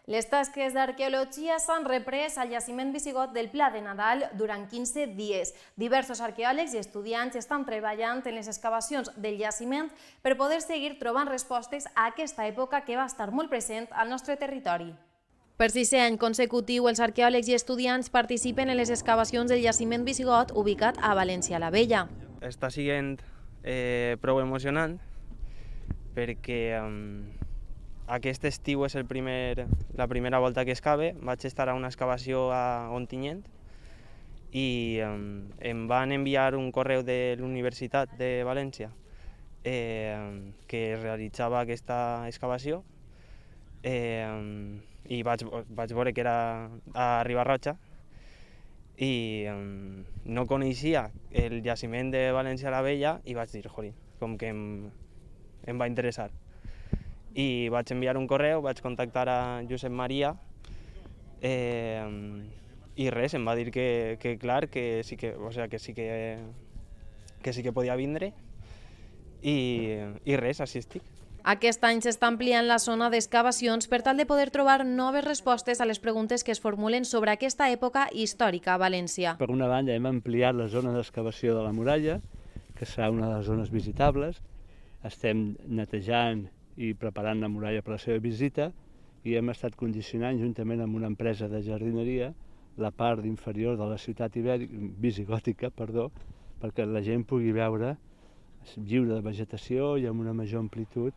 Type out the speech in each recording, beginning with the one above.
Les tasques d'arqueologia s'han reprès al jaciment visigot del Pla de Nadal durant 15 dies. Diversos arqueòlegs i estudiants estan treballant en les excavacions del jaciment per poder seguir trobant respostes a aquesta època que va estar molt present al nostre territori. Per 6è any consecutiu, els arqueòlegs i estudiants participen en les excavacions del jaciment visigot ubicat a València la Vella. Està sent prou emocionant perquè aquest estiu és la primera volta que excave. Vaig estar a una excavació a Ontinyent i em van enviar un correu de l'Universitat de València que realitzava aquesta excavació i vaig veure que era a Riba-roja i no coneixia el jaciment de València la Vella i vaig dir, jolín, com que em va interessar. I vaig enviar un correu, vaig contactar a Josep Maria i res, em va dir que clar, que sí que podia vindre i res, així estic. Aquest any s'està ampliant la zona d'excavacions per tal de poder trobar noves respostes a les preguntes que es formulen sobre aquesta època històrica a València. Per una banda, hem ampliat la zona d'excavació de la muralla, que serà una de les zones visitables. Estem netejant i preparant la muralla per la seva visita i hem estat condicionant, juntament amb una empresa de jardineria, la part inferior de la ciutat visigòtica, perquè la gent pugui veure, lliure de vegetació i amb una major amplitud,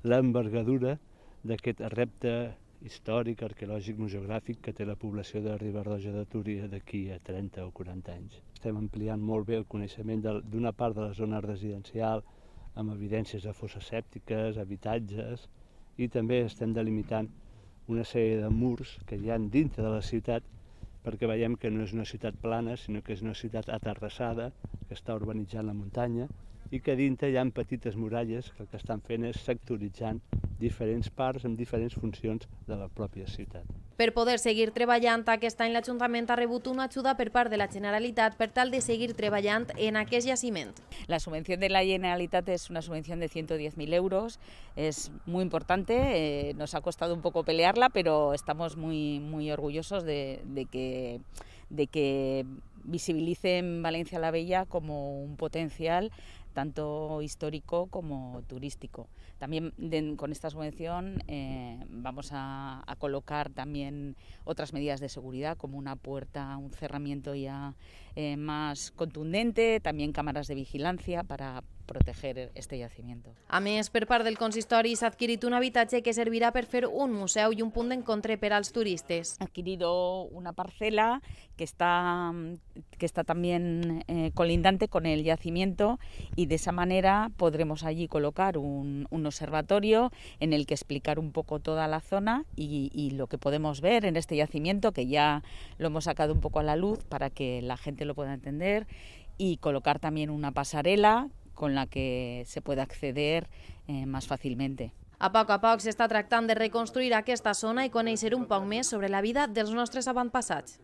l'envergadura d'aquest repte històric, arqueològic, museogràfic que té la població de Riba-roja de Túria d'aquí a 30 o 40 anys. Estem ampliant molt bé el coneixement d'una part de la zona residencial, amb evidències de fosses sèptiques, habitatges, i també estem delimitant una sèrie de murs que hi ha dintre de la ciutat perquè veiem que no és una ciutat plana, sinó que és una ciutat aterrassada, que està urbanitzant la muntanya, i que dintre hi ha petites muralles que el que estan fent és sectoritzant diferents parts amb diferents funcions de la pròpia ciutat. Per poder seguir treballant, aquest any l'Ajuntament ha rebut una ajuda per part de la Generalitat per tal de seguir treballant en aquest jaciment. La subvención de la Generalitat es una subvención de 110.000 euros, es muy importante, nos ha costado un poco pelearla, pero estamos muy orgullosos de que visibilicen Valencia la Vella como un potencial tanto histórico como turístico. También con esta subvención vamos a colocar también otras medidas de seguridad, como una puerta, un cerramiento ya más contundente, también cámaras de vigilancia para proteger este yacimiento. A més, per part del consistori s'ha adquirit un habitatge que servirà per fer un museu i un punt d'encontre per als turistes. Ha adquirido una parcela que está también colindante con el yacimiento y de esa manera podremos allí colocar un observatorio en el que explicar un poco toda la zona y lo que podemos ver en este yacimiento, que ya lo hemos sacado un poco a la luz para que la gente lo pueda entender, y colocar también una pasarela con la que se puede acceder más fàcilment. A poc s'està tractant de reconstruir aquesta zona i conèixer un poc més sobre la vida dels nostres avantpassats.